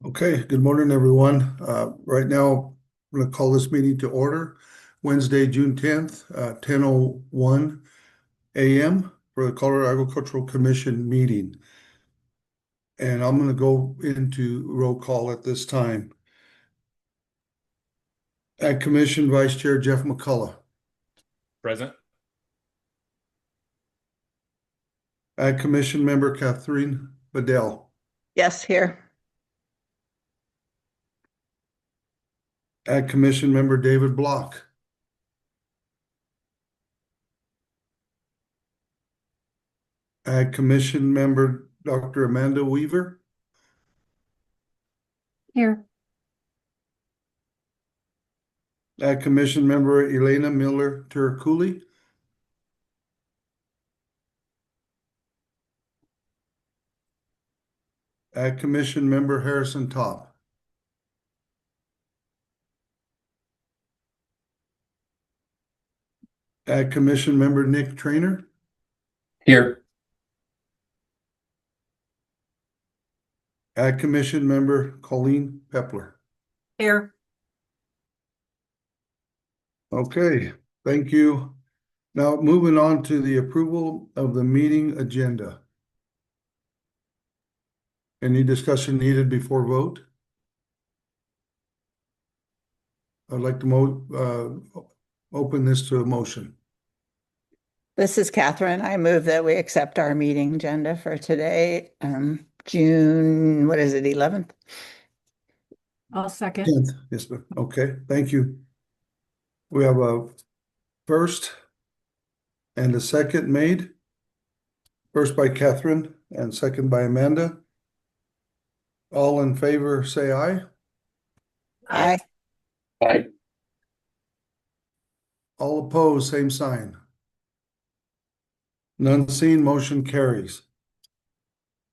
Okay, good morning, everyone. Right now, I'm going to call this meeting to order. Wednesday, June 10th, 10:01 a.m. for the Colorado Agricultural Commission meeting. And I'm going to go into roll call at this time. Ag Commission Vice Chair Jeff McCullough. Present. Ag Commission Member Catherine Bedell. Yes, here. Ag Commission Member David Block. Ag Commission Member Dr. Amanda Weaver. Here. Ag Commission Member Elena Miller Turkuli. Ag Commission Member Harrison Top. Ag Commission Member Nick Trainer. Here. Ag Commission Member Colleen Pepler. Here. Okay, thank you. Now moving on to the approval of the meeting agenda. Any discussion needed before vote? I'd like to open this to a motion. This is Catherine. I move that we accept our meeting agenda for today, June, what is it, 11th? I'll second. 10th. Yes, ma'am. Okay, thank you. We have a first and a second made. First by Catherine and second by Amanda. All in favor, say aye. Aye. Aye. All opposed, same sign. None seen, motion carries.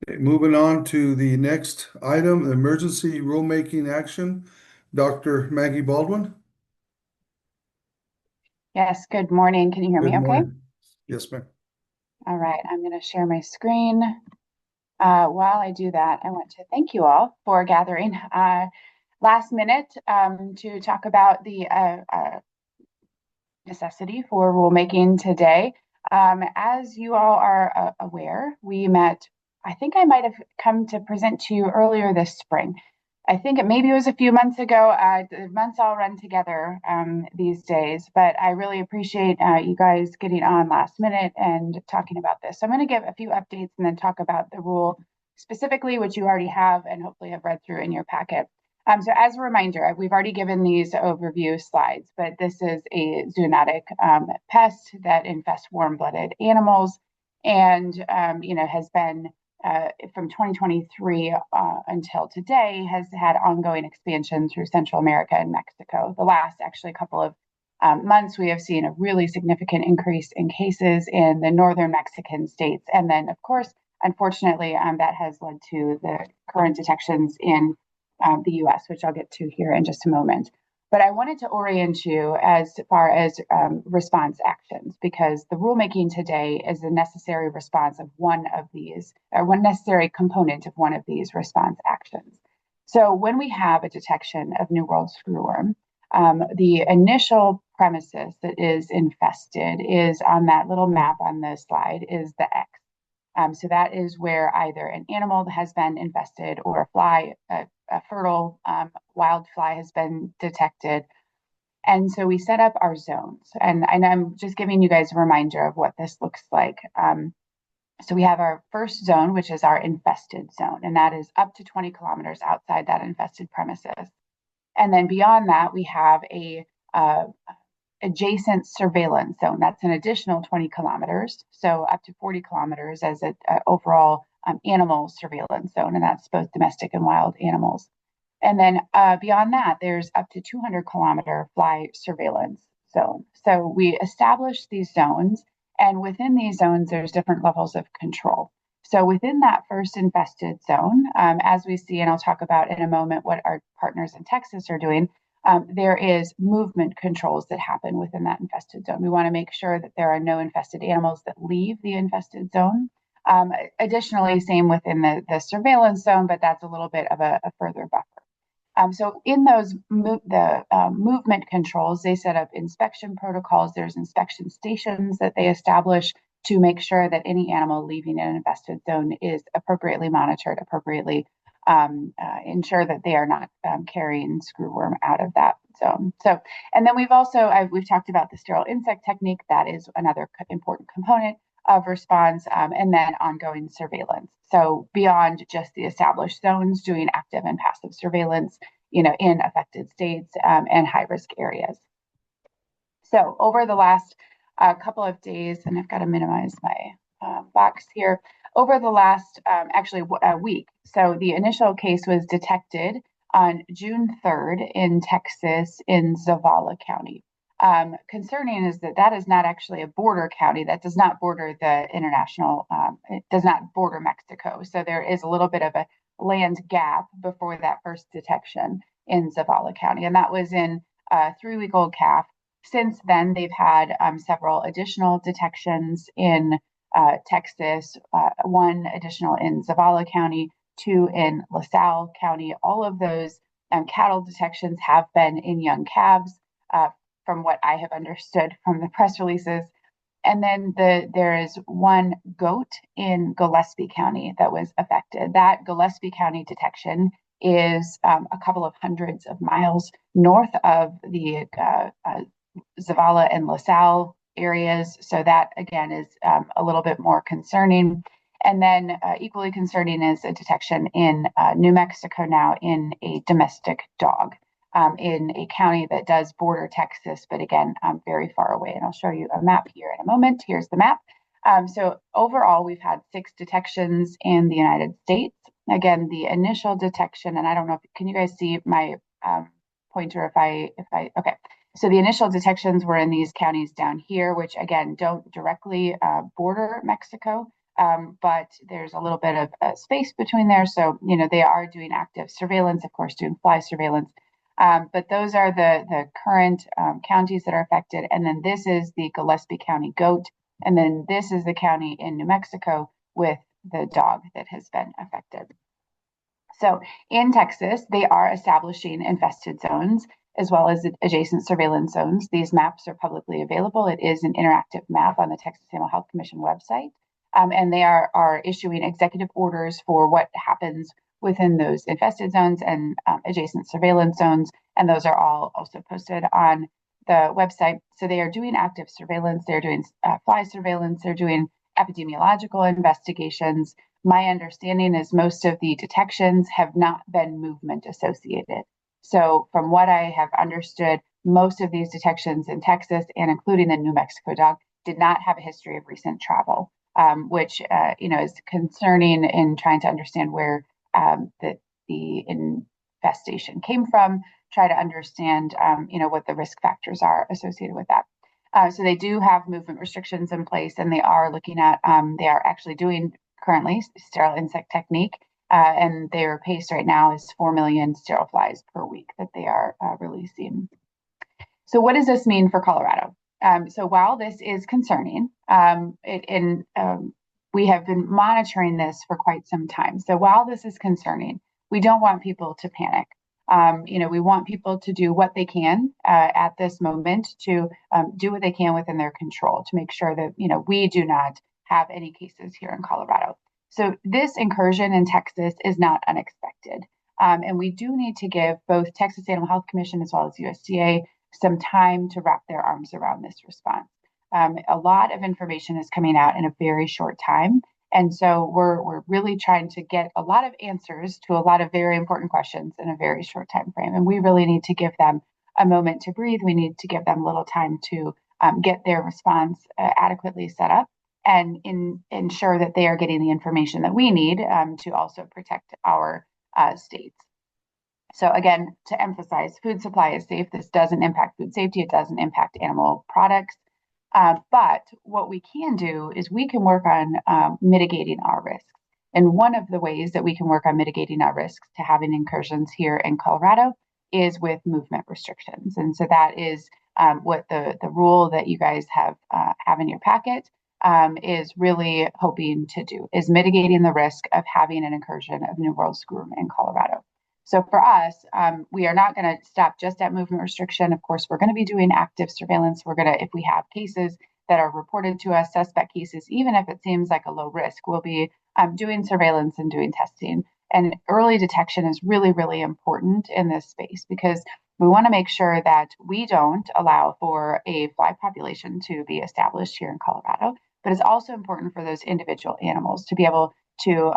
Okay, moving on to the next item, emergency rulemaking action. Dr. Maggie Baldwin. Yes, good morning. Can you hear me Good okay? morning. Yes, ma'am. All right, I'm going to share my screen. While I do that, I want to thank you all for gathering last minute to talk about the necessity for rulemaking today. As you all are aware, we met, I think I might have come to present to you earlier this spring. I think maybe it was a few months ago. The months all run together these days, but I really appreciate you guys getting on last minute and talking about this. So I'm going to give a few updates and then talk about the rule specifically, which you already have and hopefully have read through in your packet. So as a reminder, we've already given these overview slides, but this is a zoonotic pest that infests warm-blooded animals and has been from 2023 until today has had ongoing expansion through Central America and Mexico. The last actually couple of months, we have seen a really significant increase in cases in the northern Mexican states. And then, of course, unfortunately, that has led to the current detections in the US, which I'll get to here in just a moment. But I wanted to orient you as far as response actions, because the rulemaking today is a necessary response of one of these, or one necessary component of one of these response actions. So when we have a detection of New World Screwworm, the initial premises that is infested is on that little map on the slide is the X. So that is where either an animal has been infested or a fly, a fertile wild fly has been detected. And so we set up our zones. And I'm just giving you guys a reminder of what this looks like. So we have our first zone, which is our infested zone, and that is up to 20 kilometers outside that infested premises. And then beyond that, we have a adjacent surveillance zone. That's an additional 20 kilometers, so up to 40 kilometers as an overall animal surveillance zone, and that's both domestic and wild animals. And then beyond that, there's up to 200-kilometer fly surveillance zone. So we establish these zones, and within these zones, there's different levels of control. So within that first infested zone, as we see, and I'll talk about in a moment what our partners in Texas are doing, there is movement controls that happen within that infested zone. We want to make sure that there are no infested animals that leave the infested zone, Additionally, same within the surveillance zone, but that's a little bit of a further buffer. So in those movement controls, they set up inspection protocols. There's inspection stations that they establish to make sure that any animal leaving an infested zone is appropriately monitored, appropriately ensure that they are not carrying screwworm out of that zone. So, and then we've talked about the sterile insect technique. That is another important component of response, and then ongoing surveillance. So beyond just the established zones, doing active and passive surveillance, in affected states and high-risk areas. So over the last couple of days, and I've got to minimize my box here, over the last a week. So the initial case was detected on June 3rd in Texas in Zavala County. Concerning is that is not actually a border county. That does not border the international, it does not border Mexico. So there is a little bit of a land gap before that first detection in Zavala County. And that was in a 3-week-old calf. Since then, they've had several additional detections in Texas, one additional in Zavala County, 2 in LaSalle County. All of those cattle detections have been in young calves, from what I have understood from the press releases. And then there is one goat in Gillespie County that was affected. That Gillespie County detection is a couple of hundreds of miles north of the Zavala and LaSalle areas. So that, again, is a little bit more concerning. And then equally concerning is a detection in New Mexico now in a domestic dog. In a county that does border Texas, but again, very far away. And I'll show you a map here in a moment. Here's the map. So overall, we've had 6 detections in the United States. Again, the initial detection, and I don't know, can you guys see my pointer okay. So the initial detections were in these counties down here, which again, don't directly border Mexico, but there's a little bit of space between there. So, they are doing active surveillance, of course, doing fly surveillance. But those are the current counties that are affected. And then this is the Gillespie County goat. And then this is the county in New Mexico with the dog that has been affected. So in Texas, they are establishing infested zones as well as adjacent surveillance zones. These maps are publicly available. It is an interactive map on the Texas Animal Health Commission website. And they are issuing executive orders for what happens within those infested zones and adjacent surveillance zones. And those are all also posted on the website. So they are doing active surveillance. They're doing fly surveillance. They're doing epidemiological investigations. My understanding is most of the detections have not been movement associated. So from what I have understood, most of these detections in Texas and including the New Mexico dog did not have a history of recent travel, which is concerning in trying to understand where the infestation came from, try to understand, what the risk factors are associated with that. So they do have movement restrictions in place, and they are looking at, they are actually doing currently sterile insect technique, and their pace right now is 4 million sterile flies per week that they are releasing. So what does this mean for Colorado? So while this is concerning, we have been monitoring this for quite some time. So while this is concerning, we don't want people to panic. We want people to do what they can at this moment to do what they can within their control to make sure that, we do not have any cases here in Colorado. So this incursion in Texas is not unexpected. And we do need to give both Texas Animal Health Commission as well as USDA some time to wrap their arms around this response. A lot of information is coming out in a very short time. And so we're really trying to get a lot of answers to a lot of very important questions in a very short time frame. And we really need to give them a moment to breathe. We need to give them a little time to get their response adequately set up and ensure that they are getting the information that we need to also protect our states. So again, to emphasize, food supply is safe. This doesn't impact food safety. It doesn't impact animal products. But what we can do is we can work on mitigating our risks. And one of the ways that we can work on mitigating our risks to having incursions here in Colorado is with movement restrictions. And so that is what the rule that you guys have in your packet. is really hoping to do, is mitigating the risk of having an incursion of New World Screwworm in Colorado. So for us, we are not going to stop just at movement restriction. Of course, we're going to be doing active surveillance. We're going to, if we have cases that are reported to us, suspect cases, even if it seems like a low risk, we'll be doing surveillance and doing testing. And early detection is really, really important in this space because we want to make sure that we don't allow for a fly population to be established here in Colorado, but it's also important for those individual animals to be able to,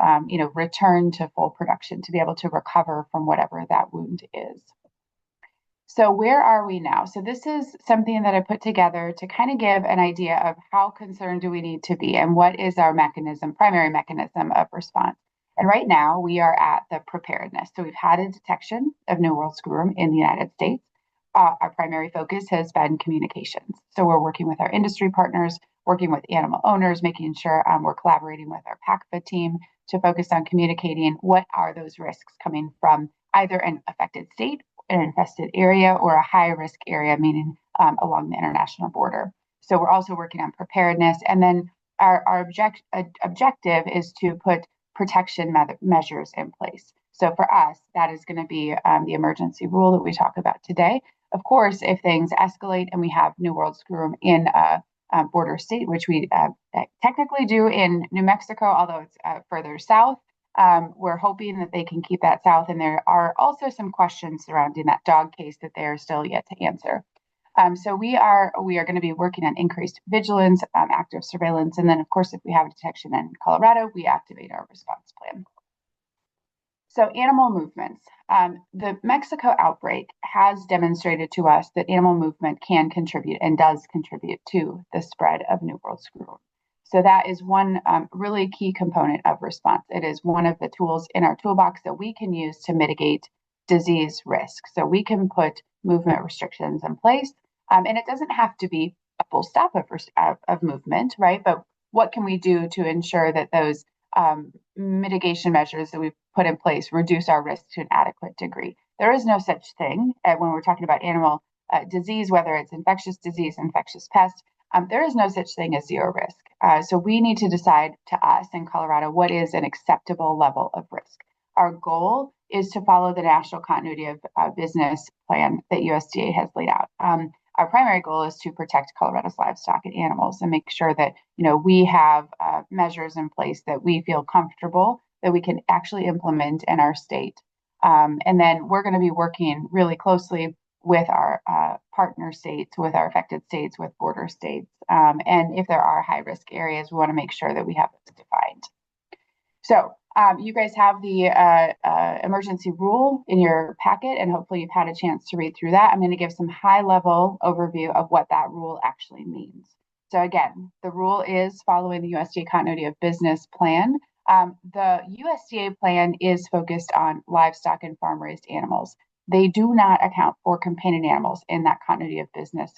return to full production, to be able to recover from whatever that wound is. So where are we now? So this is something that I put together to kind of give an idea of how concerned do we need to be and what is our primary mechanism of response. And right now we are at the preparedness. So we've had a detection of New World Screwworm in the United States. Our primary focus has been communications. So we're working with our industry partners, working with animal owners, making sure we're collaborating with our PACFA team to focus on communicating what are those risks coming from either an affected state, an infested area, or a high risk area, meaning along the international border. So we're also working on preparedness. And then our objective is to put protection measures in place. So for us, that is going to be the emergency rule that we talk about today. Of course, if things escalate and we have New World Screwworm in a border state, which we technically do in New Mexico, although it's further south, we're hoping that they can keep that south. And there are also some questions surrounding that dog case that they are still yet to answer. So we are going to be working on increased vigilance, active surveillance, and then of course, if we have a detection in Colorado, we activate our response plan. So animal movements. The Mexico outbreak has demonstrated to us that animal movement can contribute and does contribute to the spread of New World Screwworm. So that is one really key component of response. It is one of the tools in our toolbox that we can use to mitigate disease risk. So we can put movement restrictions in place, and it doesn't have to be a full stop of movement, right? But what can we do to ensure that those mitigation measures that we've put in place reduce our risk to an adequate degree? There is no such thing when we're talking about animal disease, whether it's infectious disease, infectious pest, there is no such thing as zero risk. So we need to decide to us in Colorado what is an acceptable level of risk. Our goal is to follow the National Continuity of Business Plan that USDA has laid out. Our primary goal is to protect Colorado's livestock and animals and make sure that we have measures in place that we feel comfortable that we can actually implement in our state. And then we're going to be working really closely with our partner states, with our affected states, with border states. And if there are high risk areas, we want to make sure that we have it defined. So you guys have the emergency rule in your packet, and hopefully you've had a chance to read through that. I'm going to give some high level overview of what that rule actually means. So again, the rule is following the USDA Continuity of Business Plan. The USDA plan is focused on livestock and farm-raised animals. They do not account for companion animals in that continuity of business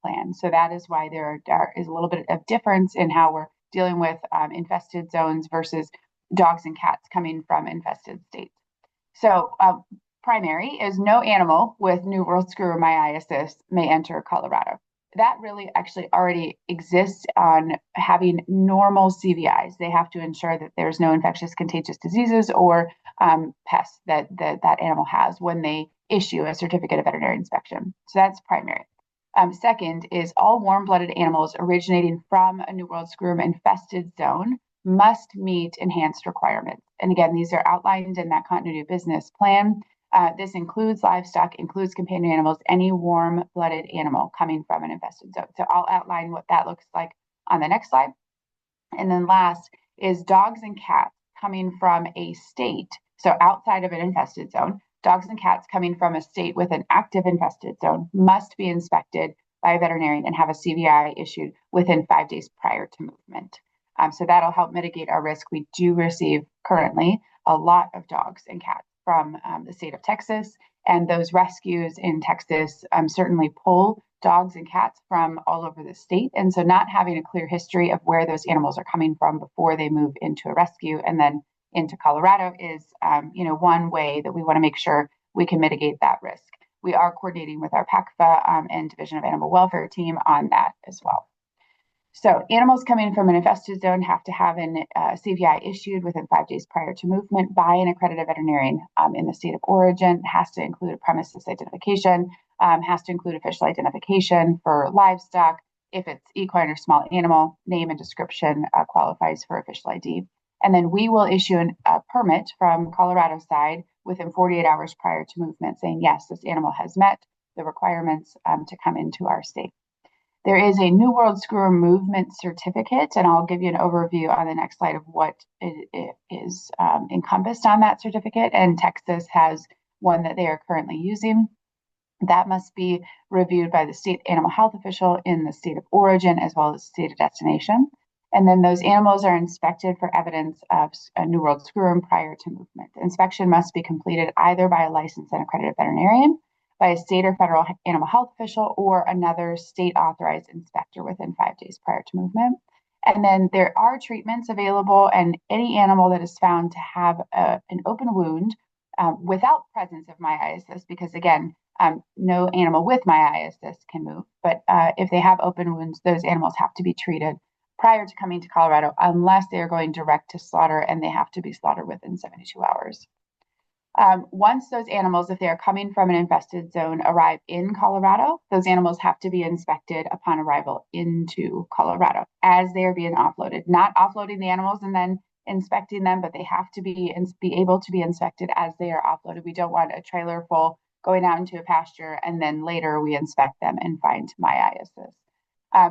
plan. So that is why there is a little bit of difference in how we're dealing with infested zones versus dogs and cats coming from infested states. So primary is no animal with New World Screwworm may enter Colorado. That really actually already exists on having normal CVIs. They have to ensure that there's no infectious contagious diseases or pests that animal has when they issue a certificate of veterinary inspection. So that's primary. Second is all warm-blooded animals originating from a New World Screwworm infested zone must meet enhanced requirements. And again, these are outlined in that continuity of business plan. This includes livestock, includes companion animals, any warm-blooded animal coming from an infested zone. So I'll outline what that looks like on the next slide. And then last is dogs and cats coming from a state, so outside of an infested zone. Dogs and cats coming from a state with an active infested zone must be inspected by a veterinarian and have a CVI issued within 5 days prior to movement. So that'll help mitigate our risk. We do receive currently a lot of dogs and cats from the state of Texas, and those rescues in Texas certainly pull dogs and cats from all over the state. And so not having a clear history of where those animals are coming from before they move into a rescue and then into Colorado is one way that we want to make sure we can mitigate that risk. We are coordinating with our PACFA and Division of Animal Welfare team on that as well. So animals coming from an infested zone have to have an CVI issued within 5 days prior to movement by an accredited veterinarian in the state of origin. It has to include a premises identification, has to include official identification for livestock. If it's equine or small animal, name and description qualifies for official ID. And then we will issue a permit from Colorado side within 48 hours prior to movement saying, yes, this animal has met the requirements to come into our state. There is a New World Screwworm Movement Certificate, and I'll give you an overview on the next slide of what it is encompassed on that certificate. And Texas has one that they are currently using. That must be reviewed by the state animal health official in the state of origin as well as state of destination. And then those animals are inspected for evidence of a New World Screwworm prior to movement. The inspection must be completed either by a licensed and accredited veterinarian, by a state or federal animal health official, or another state authorized inspector within 5 days prior to movement. And then there are treatments available, and any animal that is found to have an open wound without presence of myiasis, because again, no animal with myiasis can move, but if they have open wounds, those animals have to be treated prior to coming to Colorado, unless they are going direct to slaughter, and they have to be slaughtered within 72 hours. Once those animals, if they are coming from an infested zone, arrive in Colorado, those animals have to be inspected upon arrival into Colorado as they are being offloaded. Not offloading the animals and then inspecting them, but they have to be able to be inspected as they are offloaded. We don't want a trailer full going out into a pasture and then later we inspect them and find myiasis.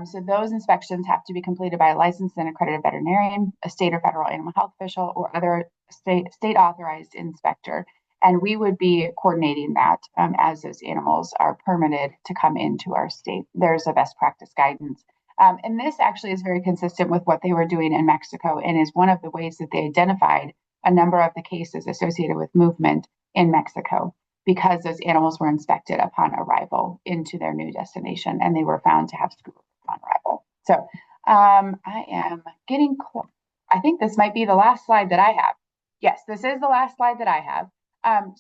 So those inspections have to be completed by a licensed and accredited veterinarian, a state or federal animal health official, or other state authorized inspector. And we would be coordinating that as those animals are permitted to come into our state. There's a best practice guidance. And this actually is very consistent with what they were doing in Mexico, and is one of the ways that they identified a number of the cases associated with movement in Mexico, because those animals were inspected upon arrival into their new destination, and they were found to have screwworm on arrival. So I am getting close. I think this might be the last slide that I have. Yes, this is the last slide that I have.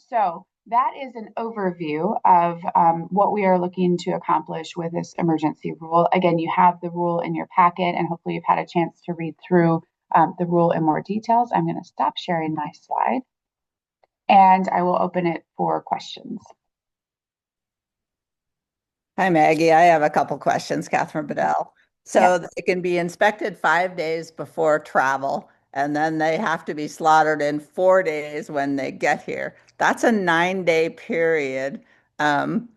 So that is an overview of what we are looking to accomplish with this emergency rule. Again, you have the rule in your packet, and hopefully you've had a chance to read through the rule in more details. I'm going to stop sharing my slide, and I will open it for questions. Hi, Maggie. I have a couple questions, Catherine Bedell. So Yeah. they can be inspected 5 days before travel, and then they have to be slaughtered in 4 days when they get here. That's a 9-day period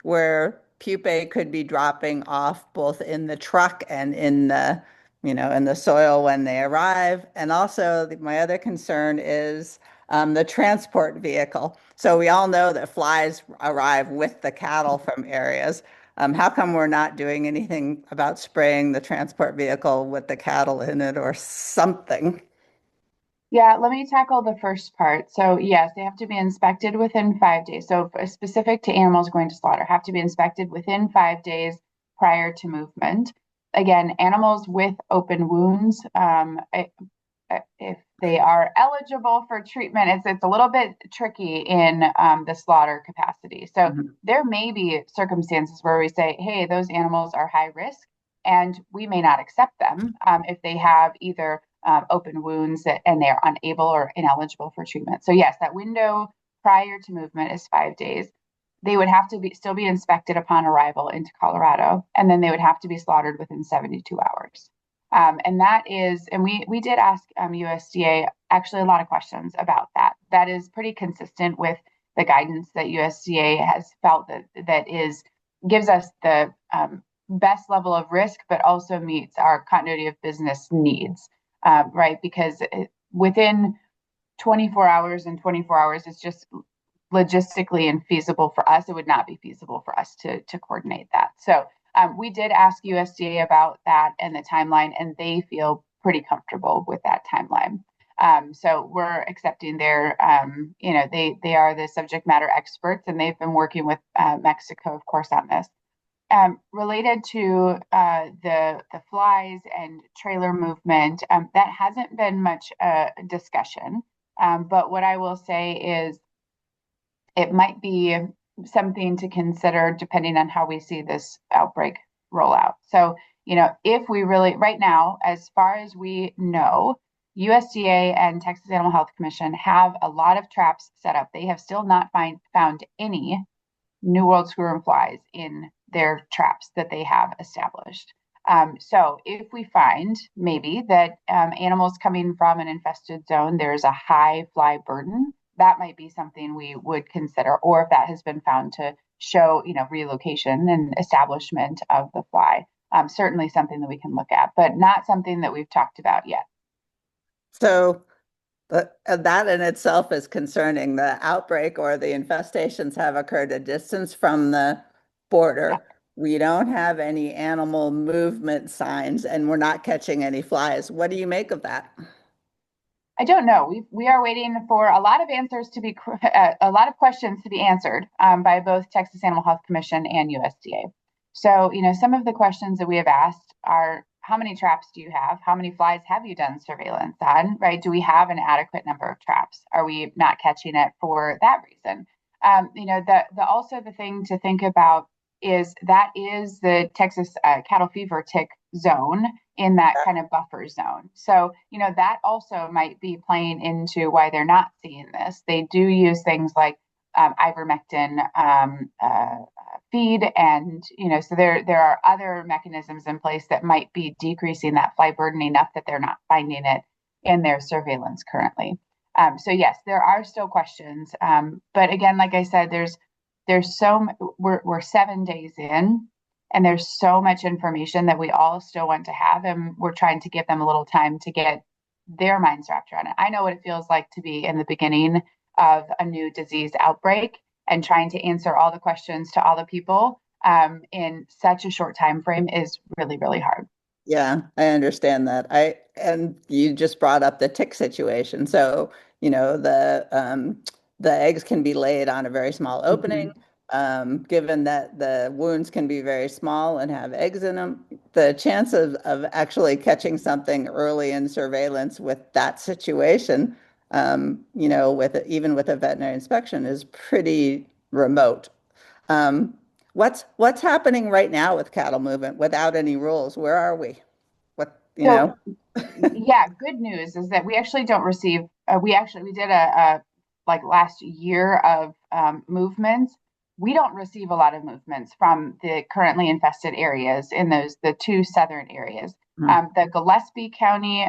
where pupae could be dropping off both in the truck and in the, in the soil when they arrive. And also, my other concern is the transport vehicle. So we all know that flies arrive with the cattle from areas. How come we're not doing anything about spraying the transport vehicle with the cattle in it or something? Yeah, let me tackle the first part. So yes, they have to be inspected within 5 days. So specific to animals going to slaughter, have to be inspected within 5 days prior to movement. Again, animals with open wounds, if they are eligible for treatment, it's a little bit tricky in the slaughter capacity. So there may be circumstances where we say, hey, those animals are high risk, and we may not accept them if they have either open wounds and they are unable or ineligible for treatment. So yes, that window prior to movement is 5 days. They would have to still be inspected upon arrival into Colorado, and then they would have to be slaughtered within 72 hours. And that is, and we did ask USDA actually a lot of questions about that. That is pretty consistent with the guidance that USDA has felt that gives us the best level of risk, but also meets our continuity of business needs, right? Because within 24 hours and 24 hours is just logistically infeasible for us. It would not be feasible for us to coordinate that. So we did ask USDA about that and the timeline, and they feel pretty comfortable with that timeline. So we're accepting their, they are the subject matter experts, and they've been working with Mexico, of course, on this. Related to the flies and trailer movement, that hasn't been much discussion. But what I will say is it might be something to consider depending on how we see this outbreak roll out. So if we really, right now, as far as we know, USDA and Texas Animal Health Commission have a lot of traps set up. They have still not found any New World Screwworm flies in their traps that they have established. So if we find maybe that animals coming from an infested zone, there's a high fly burden, that might be something we would consider, or if that has been found to show, relocation and establishment of the fly. Certainly something that we can look at, but not something that we've talked about yet. So that in itself is concerning. The outbreak or the infestations have occurred a distance from the border. Yeah. We don't have any animal movement signs and we're not catching any flies. What do you make of that? I don't know. We are waiting for a lot of answers to be a lot of questions to be answered by both Texas Animal Health Commission and USDA. So, some of the questions that we have asked are, how many traps do you have? How many flies have you done surveillance on? Right? Do we have an adequate number of traps? Are we not catching it for that reason? Also the thing to think about is that is the Texas cattle fever tick zone in that kind of buffer zone. So, that also might be playing into why they're not seeing this. They do use things like ivermectin feed, and so there are other mechanisms in place that might be decreasing that fly burden enough that they're not finding it in their surveillance currently. So yes, there are still questions, but again, like I said, we're 7 days in, and there's so much information that we all still want to have, and we're trying to give them a little time to get their minds wrapped around it. I know what it feels like to be in the beginning of a new disease outbreak and trying to answer all the questions to all the people in such a short time frame is really, really hard. Yeah, I understand that. And you just brought up the tick situation. So, the eggs can be laid on a very small opening. Given that the wounds can be very small and have eggs in them, the chance of actually catching something early in surveillance with that situation, even with a veterinary inspection, is pretty remote. What's happening right now with cattle movement without any rules? Where are we? So, yeah, good news is that we actually don't receive. We did a like last year of movements. We don't receive a lot of movements from the currently infested areas in the two southern areas. The Gillespie County,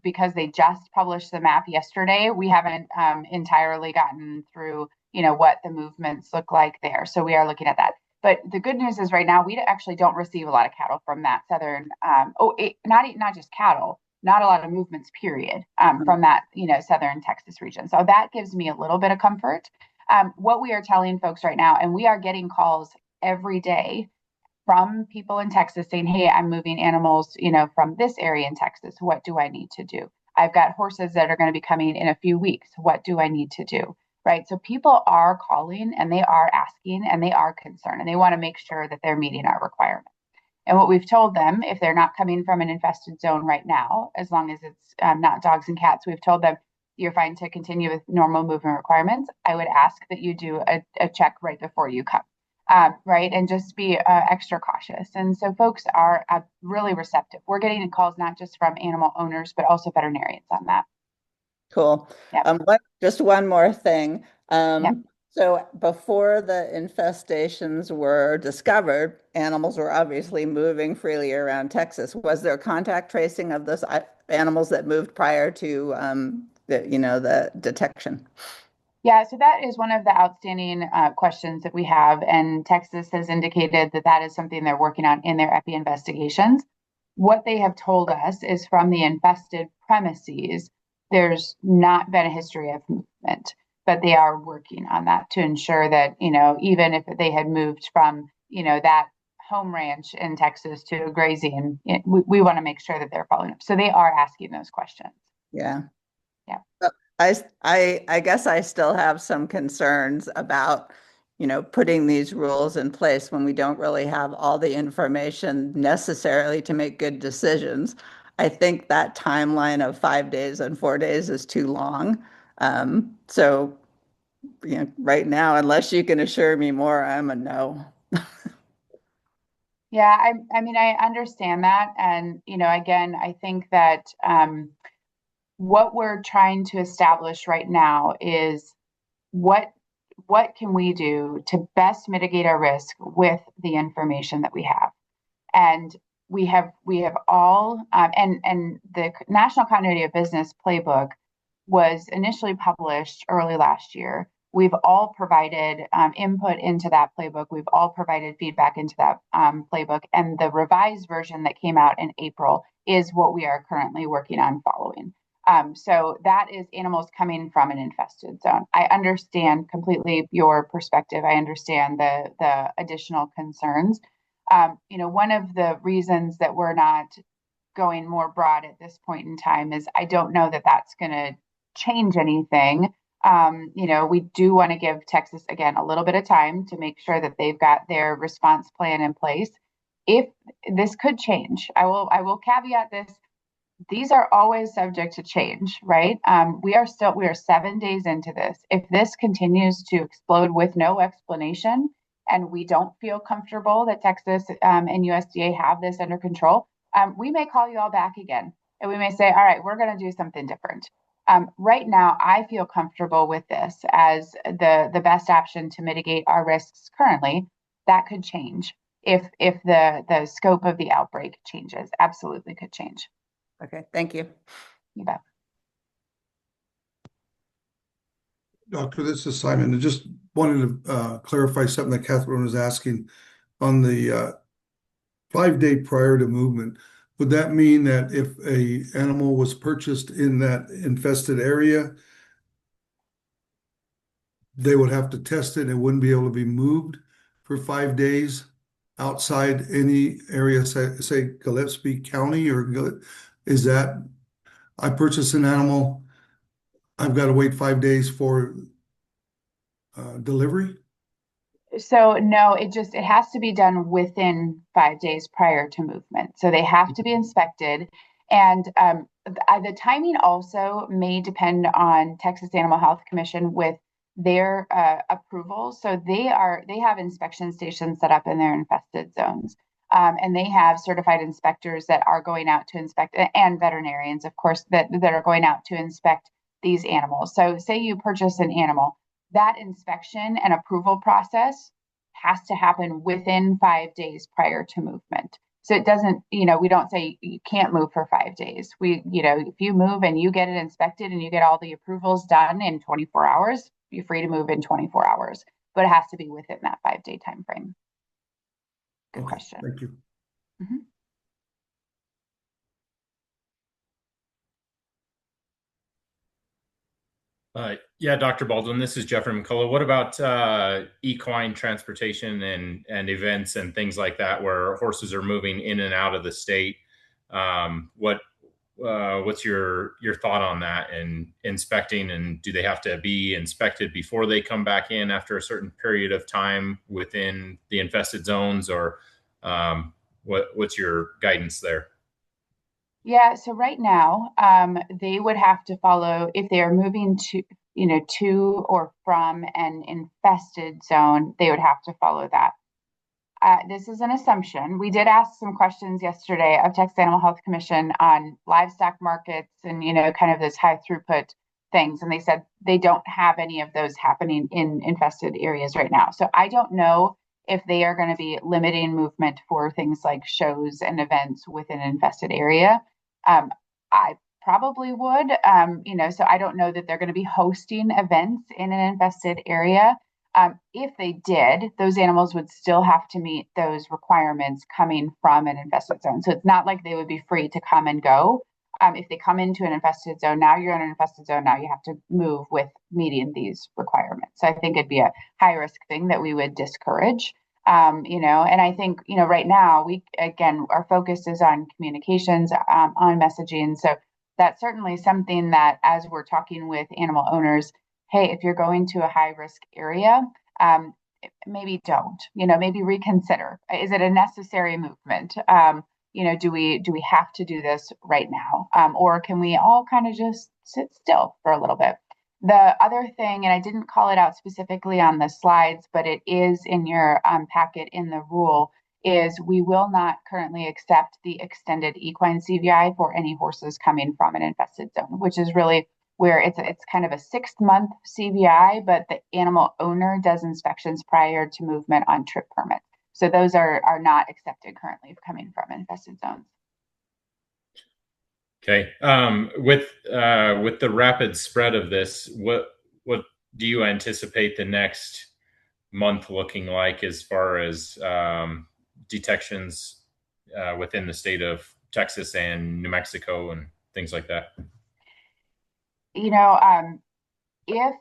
because they just published the map yesterday, we haven't entirely gotten through, what the movements look like there. So we are looking at that. But the good news is right now we actually don't receive a lot of cattle from that southern. Not just cattle, not a lot of movements. Period. From that southern Texas region. So that gives me a little bit of comfort. What we are telling folks right now, and we are getting calls every day from people in Texas saying, "Hey, I'm moving animals, from this area in Texas. What do I need to do? I've got horses that are going to be coming in a few weeks. What do I need to do?" Right. So people are calling and they are asking and they are concerned and they want to make sure that they're meeting our requirements. And what we've told them, if they're not coming from an infested zone right now, as long as it's not dogs and cats, we've told them you're fine to continue with normal movement requirements. I would ask that you do a check right before you come. Right. And just be extra cautious. And so folks are really receptive. We're getting calls not just from animal owners, but also veterinarians on that. Cool. Yeah. Just one more thing. Yeah. So before the infestations were discovered, animals were obviously moving freely around Texas. Was there contact tracing of those animals that moved prior to the detection? Yeah, so that is one of the outstanding questions that we have, and Texas has indicated that that is something they're working on in their epi investigations. What they have told us is from the infested premises, there's not been a history of movement, but they are working on that to ensure that, even if they had moved from, that home ranch in Texas to grazing, we want to make sure that they're following up. So they are asking those questions. Yeah. Yeah. I guess I still have some concerns about, putting these rules in place when we don't really have all the information necessarily to make good decisions. I think that timeline of 5 days and 4 days is too long. So, right now, unless you can assure me more, I'm a no. Yeah, I mean, I understand that. And, again, I think that what we're trying to establish right now is what can we do to best mitigate our risk with the information that we have. And we have all and the National Continuity of Business Playbook was initially published early last year. We've all provided input into that playbook. We've all provided feedback into that playbook. And the revised version that came out in April is what we are currently working on following. So that is animals coming from an infested zone. I understand completely your perspective. I understand the additional concerns. One of the reasons that we're not going more broad at this point in time is I don't know that that's going to change anything. We do want to give Texas, again, a little bit of time to make sure that they've got their response plan in place. If this could change, I will caveat this. These are always subject to change, right? We are 7 days into this. If this continues to explode with no explanation, and we don't feel comfortable that Texas and USDA have this under control, we may call you all back again. And we may say, all right, we're going to do something different. Right now, I feel comfortable with this as the best option to mitigate our risks currently. That could change if the scope of the outbreak changes. Absolutely could change. Okay, thank you. You bet. Doctor, this is Simon. I just wanted to clarify something that Catherine was asking on the 5 day prior to movement. Would that mean that if a animal was purchased in that infested area, they would have to test it and it wouldn't be able to be moved for 5 days outside any area, say Gillespie County, or is that I purchase an animal, I've got to wait 5 days for delivery? So no, it has to be done within 5 days prior to movement. So they have to be inspected. And the timing also may depend on Texas Animal Health Commission with their approval. So they have inspection stations set up in their infested zones. And they have certified inspectors that are going out to inspect, and veterinarians, of course, that are going out to inspect these animals. So say you purchase an animal, that inspection and approval process has to happen within 5 days prior to movement. So it doesn't, we don't say you can't move for 5 days. If you move and you get it inspected and you get all the approvals done in 24 hours, you're free to move in 24 hours, but it has to be within that 5-day time frame. Good question. Thank you. Mm-hmm. Yeah, Dr. Baldwin, this is Jeffrey McCullough. What about equine transportation and events and things like that where horses are moving in and out of the state? What's your thought on that and inspecting, and do they have to be inspected before they come back in after a certain period of time within the infested zones, or what's your guidance there? Yeah, so right now, they would have to follow if they are moving to or from an infested zone, they would have to follow that. This is an assumption. We did ask some questions yesterday of Texas Animal Health Commission on livestock markets and, kind of those high throughput things. And they said they don't have any of those happening in infested areas right now. So I don't know if they are going to be limiting movement for things like shows and events within an infested area. I probably would, so I don't know that they're going to be hosting events in an infested area. If they did, those animals would still have to meet those requirements coming from an infested zone. So it's not like they would be free to come and go. If they come into an infested zone, now you're in an infested zone, now you have to move with meeting these requirements. So I think it'd be a high risk thing that we would discourage. And I think, right now our focus is on communications, on messaging. So that's certainly something that as we're talking with animal owners, hey, if you're going to a high risk area, maybe don't, maybe reconsider. Is it a necessary movement? Do we have to do this right now? Or can we all kind of just sit still for a little bit? The other thing, and I didn't call it out specifically on the slides, but it is in your packet in the rule, is we will not currently accept the extended equine CVI for any horses coming from an infested zone, which is really where it's kind of a 6-month CVI, but the animal owner does inspections prior to movement on trip permits. So those are not accepted currently coming from infested zones. Okay. With the rapid spread of this, what do you anticipate the next month looking like as far as detections within the state of Texas and New Mexico and things like that? You know, if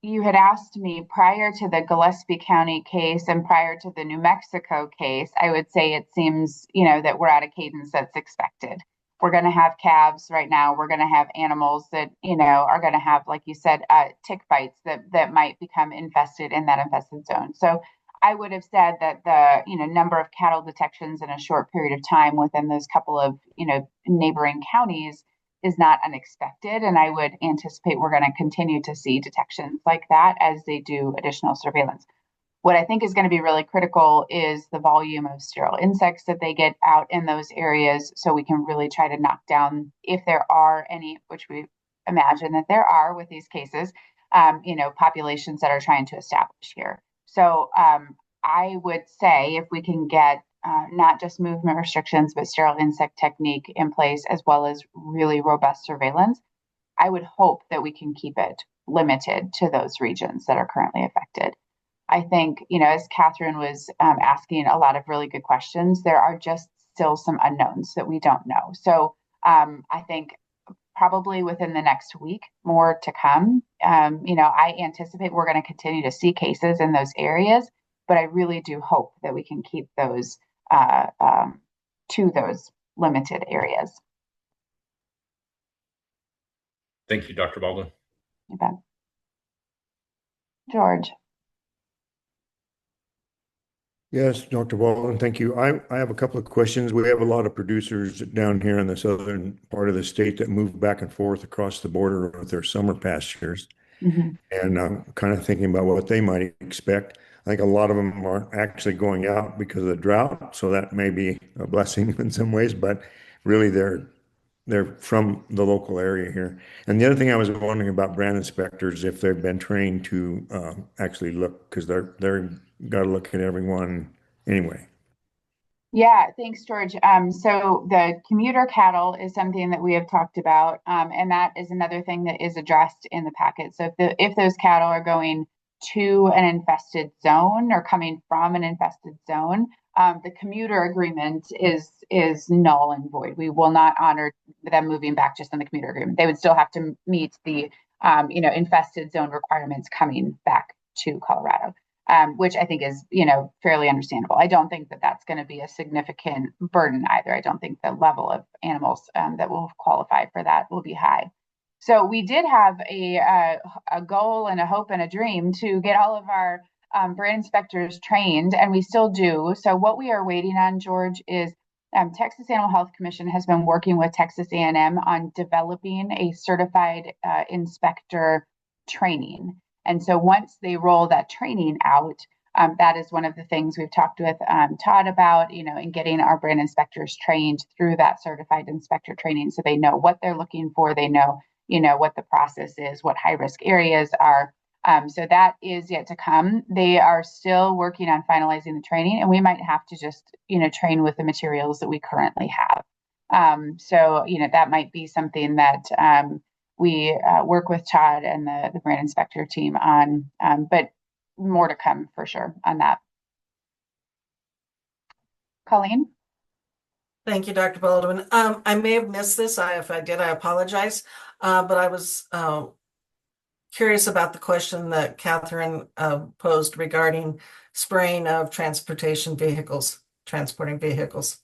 you had asked me prior to the Gillespie County case and prior to the New Mexico case, I would say it seems, that we're at a cadence that's expected. We're going to have calves right now. We're going to have animals that, are going to have, like you said, tick bites that might become infested in that infested zone. So I would have said that the, number of cattle detections in a short period of time within those couple of, neighboring counties is not unexpected. And I would anticipate we're going to continue to see detections like that as they do additional surveillance. What I think is going to be really critical is the volume of sterile insects that they get out in those areas, so we can really try to knock down, if there are any, which we imagine that there are with these cases, populations that are trying to establish here. So I would say if we can get not just movement restrictions, but sterile insect technique in place, as well as really robust surveillance, I would hope that we can keep it limited to those regions that are currently affected. I think, as Catherine was asking a lot of really good questions, there are just still some unknowns that we don't know. So I think probably within the next week, more to come. I anticipate we're going to continue to see cases in those areas, but I really do hope that we can keep those to those limited areas. Thank you, Dr. Baldwin. You bet. George. Yes, Dr. Baldwin, thank you. I have a couple of questions. We have a lot of producers down here in the southern part of the state that move back and forth across the border with their summer pastures. Mm-hmm. And I'm kind of thinking about what they might expect. I think a lot of them are actually going out because of the drought, so that may be a blessing in some ways, but really they're from the local area here. And the other thing I was wondering about brand inspectors, if they've been trained to actually look, because they're got to look at everyone anyway. Yeah, thanks, George. So the commuter cattle is something that we have talked about, and that is another thing that is addressed in the packet. So if those cattle are going to an infested zone or coming from an infested zone, the commuter agreement is null and void. We will not honor them moving back just on the commuter agreement. They would still have to meet the infested zone requirements coming back to Colorado. Which I think is, fairly understandable. I don't think that that's going to be a significant burden either. I don't think the level of animals that will qualify for that will be high. So we did have a goal and a hope and a dream to get all of our brand inspectors trained, and we still do. So what we are waiting on, George, is Texas Animal Health Commission has been working with Texas A&M on developing a certified inspector training. And so once they roll that training out, that is one of the things we've talked with Todd about, in getting our brand inspectors trained through that certified inspector training, so they know what they're looking for, they know, what the process is, what high risk areas are. So that is yet to come. They are still working on finalizing the training, and we might have to just, train with the materials that we currently have. So that might be something that we work with Todd and the brand inspector team on, but more to come for sure on that. Colleen? Thank you, Dr. Baldwin. I may have missed this. If I did, I apologize. But I was curious about the question that Catherine posed regarding spraying of transporting vehicles.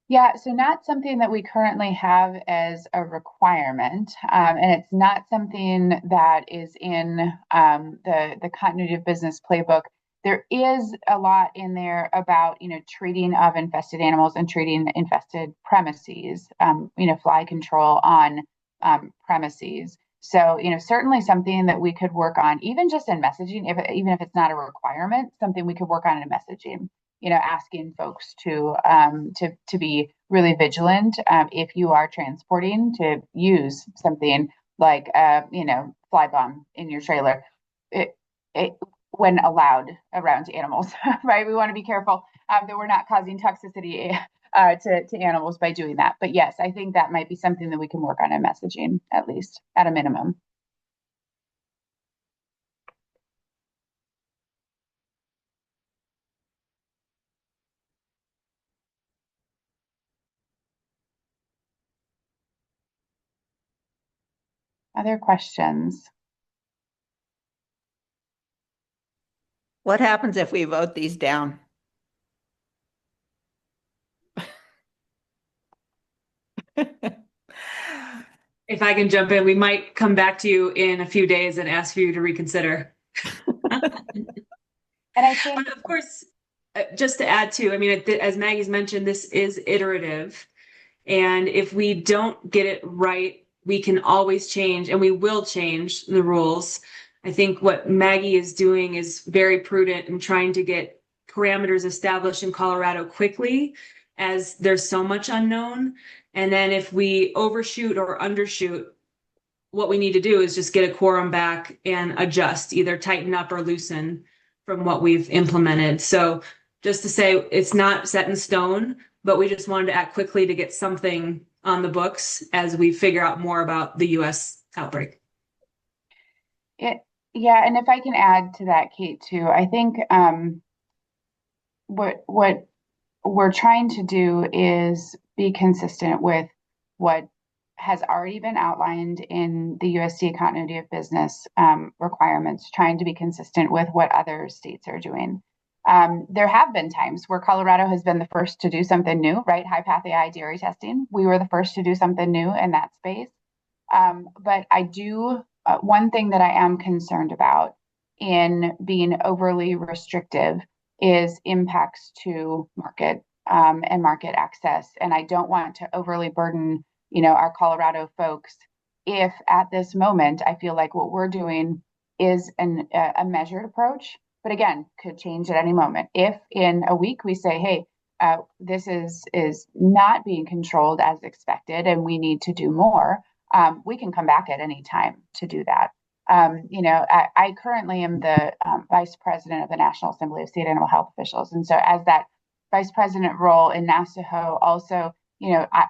Yeah, so not something that we currently have as a requirement, and it's not something that is in the continuity of business playbook. There is a lot in there about, treating of infested animals and treating infested premises, fly control on premises. So, certainly something that we could work on, even just in messaging, even if it's not a requirement, something we could work on in messaging. asking folks to be really vigilant if you are transporting, to use something like fly bomb in your trailer when allowed around animals, right? We want to be careful that we're not causing toxicity to animals by doing that. But yes, I think that might be something that we can work on in messaging, at least at a minimum. Other questions? What happens if we vote these down? If I can jump in, we might come back to you in a few days and ask for you to reconsider. And I think, of course, just to add to, I mean, as Maggie's mentioned, this is iterative. And if we don't get it right, we can always change, and we will change the rules. I think what Maggie is doing is very prudent in trying to get parameters established in Colorado quickly, as there's so much unknown. And then if we overshoot or undershoot, what we need to do is just get a quorum back and adjust, either tighten up or loosen from what we've implemented. So just to say, it's not set in stone, but we just wanted to act quickly to get something on the books as we figure out more about the US outbreak. Yeah, and if I can add to that, Kate, too, I think what we're trying to do is be consistent with what has already been outlined in the USDA continuity of business requirements, trying to be consistent with what other states are doing. There have been times where Colorado has been the first to do something new, right? High path AI dairy testing. We were the first to do something new in that space. But I do, one thing that I am concerned about in being overly restrictive is impacts to market and market access. And I don't want to overly burden, our Colorado folks if at this moment I feel like what we're doing is a measured approach, but again, could change at any moment. If in a week we say, hey, this is not being controlled as expected and we need to do more, we can come back at any time to do that. I currently am the vice president of the National Assembly of State Animal Health Officials. And so as that vice president role in NASAHO, also,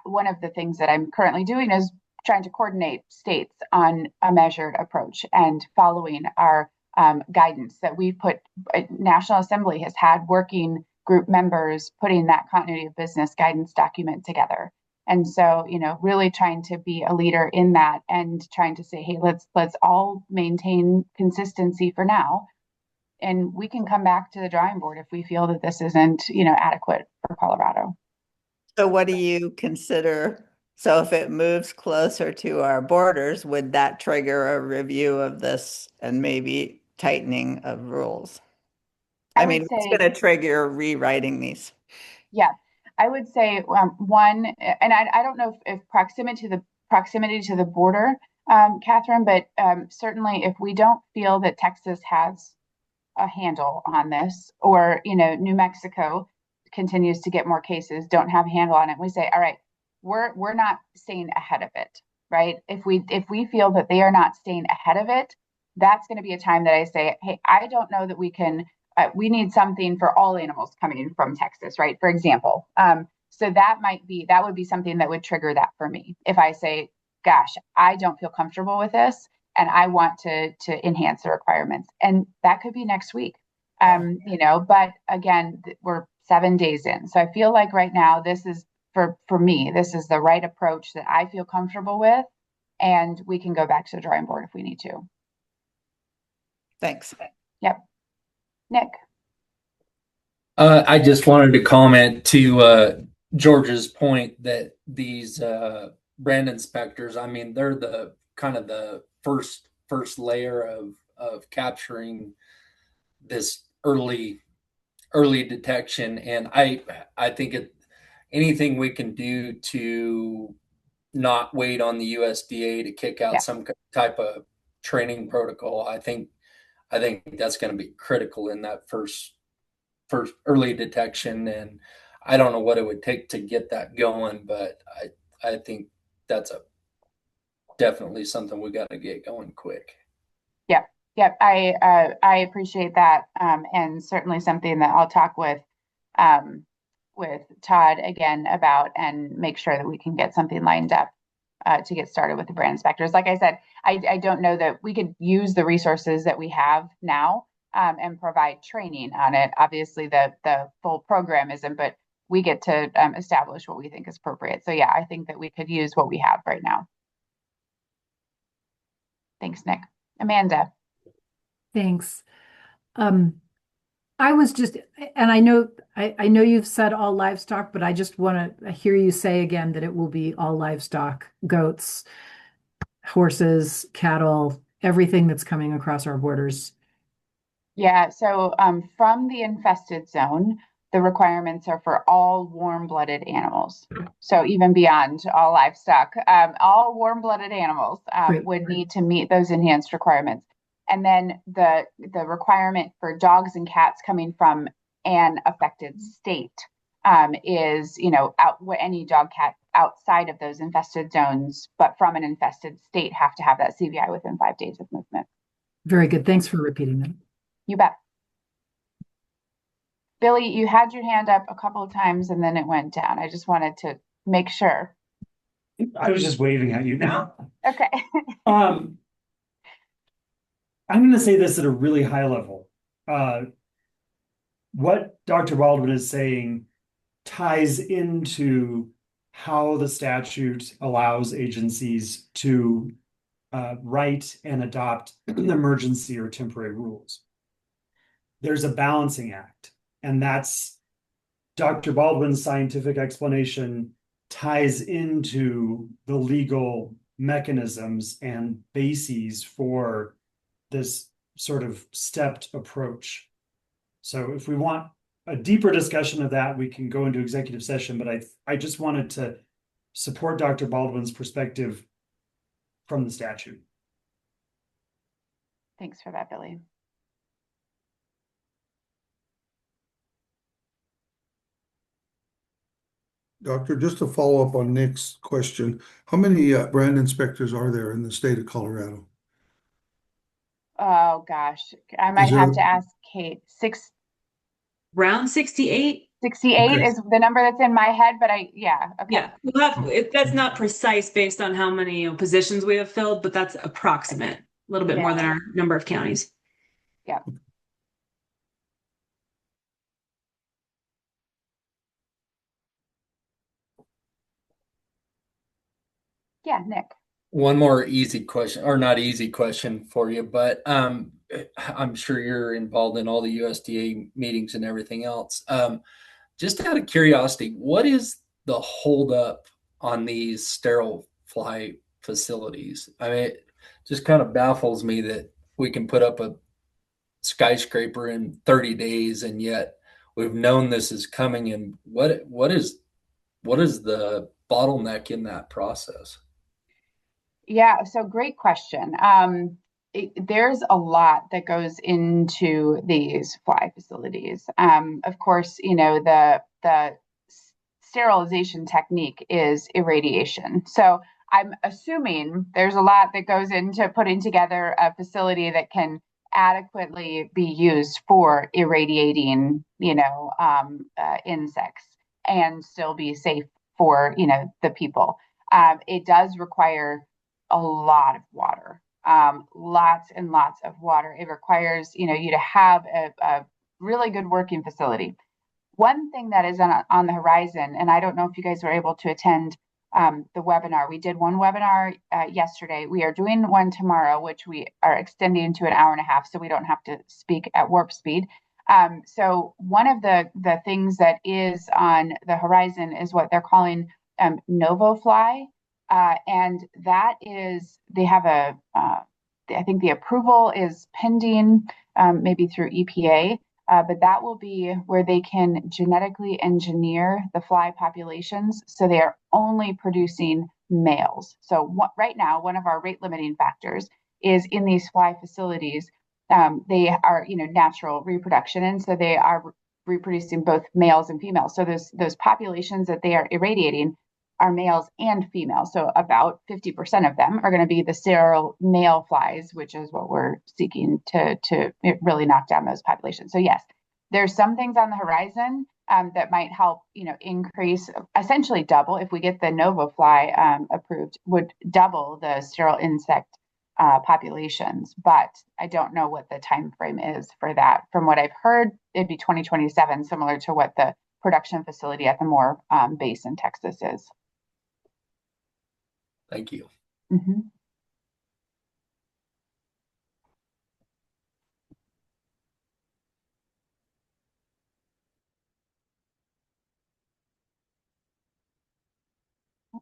one of the things that I'm currently doing is trying to coordinate states on a measured approach and following our guidance that we've put. National Assembly has had working group members putting that continuity of business guidance document together. And so, really trying to be a leader in that and trying to say, hey, let's all maintain consistency for now. And we can come back to the drawing board if we feel that this isn't, adequate for Colorado. So what do you consider? So if it moves closer to our borders, would that trigger a review of this and maybe tightening of rules? I mean, it's going to trigger rewriting these. Yeah, I would say one, and I don't know if proximity to the border, Catherine, but certainly if we don't feel that Texas has a handle on this, or New Mexico continues to get more cases, don't have a handle on it, we say, all right, we're not staying ahead of it, right? If we feel that they are not staying ahead of it, that's going to be a time that I say, hey, I don't know that we can. We need something for all animals coming from Texas, right? For example, so that would be something that would trigger that for me. If I say, gosh, I don't feel comfortable with this, and I want to enhance the requirements, and that could be next week, But again, we're 7 days in, so I feel like right now this is for me, this is the right approach that I feel comfortable with, and we can go back to the drawing board if we need to. Thanks. Yep. Nick. I just wanted to comment to George's point that these brand inspectors, I mean, they're the kind of the first layer of capturing this early detection, and I think anything we can do to not wait on the USDA to kick out some type of training protocol, I think that's going to be critical in that first first early detection, and I don't know what it would take to get that going, but I think that's definitely something we got to get going quick. Yep. I appreciate that, and certainly something that I'll talk with Todd again about and make sure that we can get something lined up to get started with the brand inspectors. Like I said, I don't know that we could use the resources that we have now and provide training on it. Obviously, the full program isn't, but we get to establish what we think is appropriate. So yeah, I think that we could use what we have right now. Thanks, Nick. Amanda. Thanks. I was just, and I know you've said all livestock, but I just want to hear you say again that it will be all livestock, goats, horses, cattle, everything that's coming across our borders. Yeah, so from the infested zone, the requirements are for all warm-blooded animals. So even beyond all livestock, all warm-blooded animals would need to meet those enhanced requirements. And then the requirement for dogs and cats coming from an affected state is, any dog, cat outside of those infested zones, but from an infested state have to have that CVI within 5 days of movement. Very good. Thanks for repeating that. You bet. Billy, you had your hand up a couple of times and then it went down. I just wanted to make sure. I was just waving at you now. Okay. I'm going to say this at a really high level. What Dr. Baldwin is saying ties into how the statute allows agencies to write and adopt emergency or temporary rules. There's a balancing act, and that's Dr. Baldwin's scientific explanation ties into the legal mechanisms and bases for this sort of stepped approach. So if we want a deeper discussion of that, we can go into executive session, but I just wanted to support Dr. Baldwin's perspective from the statute. Thanks for that, Billy. Doctor, just to follow up on Nick's question, how many brand inspectors are there in the state of Colorado? Oh gosh, I might have to ask Kate. Around 68. 68 is the number that's in my head, but okay. Yeah, that's not precise based on how many positions we have filled, but that's approximate, a little bit more than our number of counties. Yeah. Yeah, Nick. One more easy question, or not easy question for you, but I'm sure you're involved in all the USDA meetings and everything else. Just out of curiosity, what is the holdup on these sterile fly facilities? I mean, it just kind of baffles me that we can put up a skyscraper in 30 days, and yet we've known this is coming. And what is the bottleneck in that process? Yeah, so great question. There's a lot that goes into these fly facilities. Of course, the sterilization technique is irradiation. So I'm assuming there's a lot that goes into putting together a facility that can adequately be used for irradiating, insects and still be safe for, the people. It does require a lot of water, lots and lots of water. It requires, you to have a really good working facility. One thing that is on the horizon, and I don't know if you guys were able to attend the webinar. We did one webinar yesterday. We are doing one tomorrow, which we are extending to an hour and a half, so we don't have to speak at warp speed. So one of the things that is on the horizon is what they're calling NovoFly. And that is, they have I think the approval is pending, maybe through EPA, but that will be where they can genetically engineer the fly populations. So they are only producing males. So right now, one of our rate limiting factors is in these fly facilities, they are, natural reproduction. And so they are reproducing both males and females. So those populations that they are irradiating are males and females. So about 50% of them are going to be the sterile male flies, which is what we're seeking to really knock down those populations. So yes, there's some things on the horizon that might help, increase, essentially double, if we get the Nova fly approved, would double the sterile insect populations. But I don't know what the time frame is for that. From what I've heard, it'd be 2027, similar to what the production facility at the Moore base in Texas is. Thank you. Mm-hmm.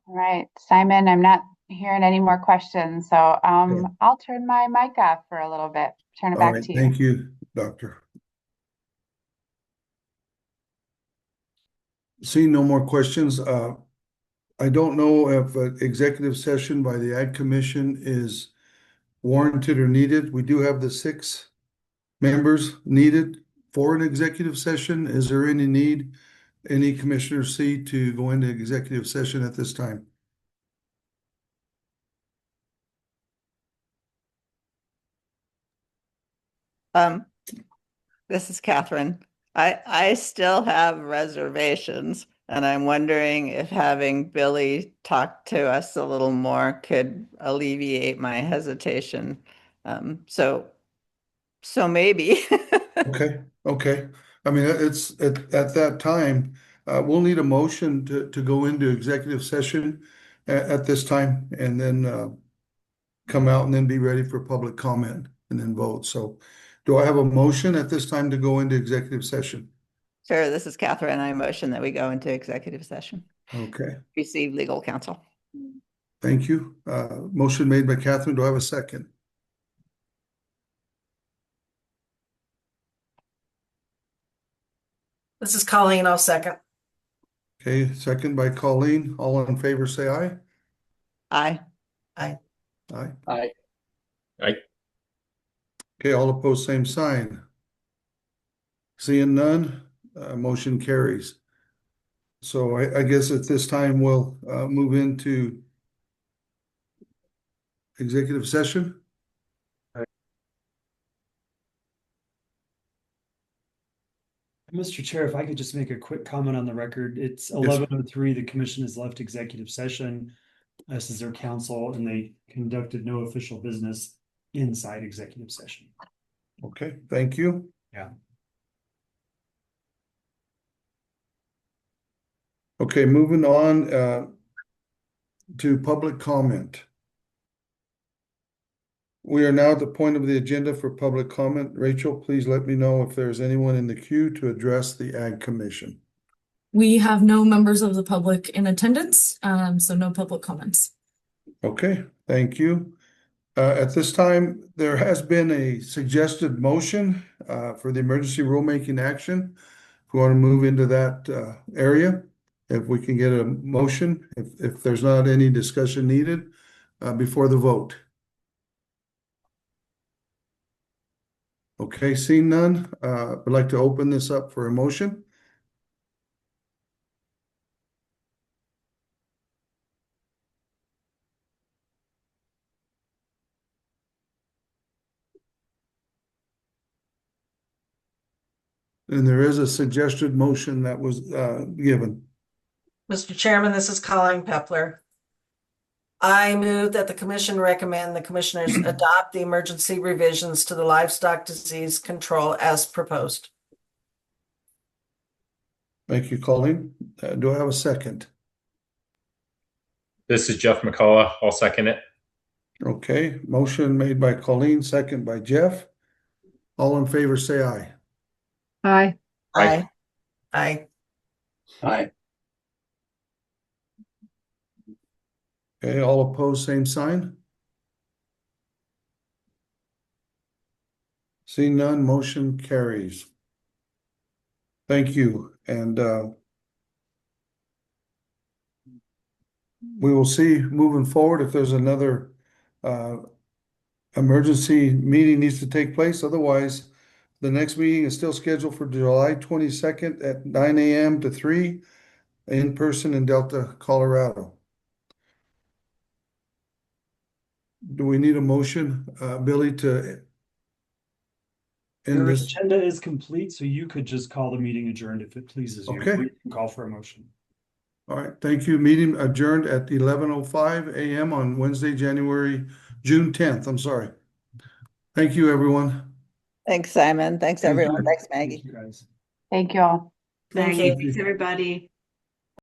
All right, Simon, I'm not hearing any more questions, so I'll turn my mic off for a little bit. Turn it back to you. Thank you, Doctor. Seeing no more questions, I don't know if an executive session by the Ag Commission is warranted or needed. We do have the 6 members needed for an executive session. Is there any need, any commissioners see to go into executive session at this time? This is Catherine. I still have reservations, and I'm wondering if having Billy talk to us a little more could alleviate my hesitation. So maybe. Okay. I mean, it's at that time, we'll need a motion to go into executive session at this time, and then come out and then be ready for public comment and then vote. So do I have a motion at this time to go into executive session? Sure, this is Catherine. I motion that we go into executive session. Okay, Receive legal counsel. thank you. Motion made by Catherine. Do I have a second? This is Colleen. I'll second. Okay, second by Colleen. All in favor, say aye. Aye. Aye. Aye. Okay, all opposed, same sign. Seeing none, motion carries. So I guess at this time we'll move into executive session. Mr. Chair, if I could just make a quick comment on the record, it's 11:03. The commission has left executive session. This is their counsel, and they conducted no official business inside executive session. Okay, thank you. Yeah. Okay, moving on to public comment. We are now at the point of the agenda for public comment. Rachel, please let me know if there's anyone in the queue to address the Ag Commission. We have no members of the public in attendance, so no public comments. Okay, thank you. At this time, there has been a suggested motion for the emergency rulemaking action. If we want to move into that area, if we can get a motion, if there's not any discussion needed before the vote. Okay, seeing none, I'd like to open this up for a motion. And there is a suggested motion that was given. Mr. Chairman, this is Colleen Pepler. I move that the commission recommend the commissioners adopt the emergency revisions to the livestock disease control as proposed. Thank you, Colleen. Do I have a second? This is Jeff McCullough. I'll second it. Okay, motion made by Colleen, second by Jeff. All in favor, say aye. Aye. Aye. Aye. Aye. Okay, all opposed, same sign. Seeing none, motion carries. Thank you, and we will see moving forward if there's another emergency meeting needs to take place. Otherwise, The next meeting is still scheduled for July 22nd at 9 a.m. to 3 in person in Delta, Colorado. Do we need a motion, Billy, to end Your this? agenda is complete, so you could just call the meeting adjourned if it pleases you. Okay. Or you can call for a motion. All right, thank you. Meeting adjourned at 11:05 a.m. on Wednesday, June 10th. I'm sorry. Thank you, everyone. Thanks, Simon. Thanks, Thank everyone. you. Thanks, Thank Maggie. you, guys. Thank you all. Thank Maggie, you. thanks everybody.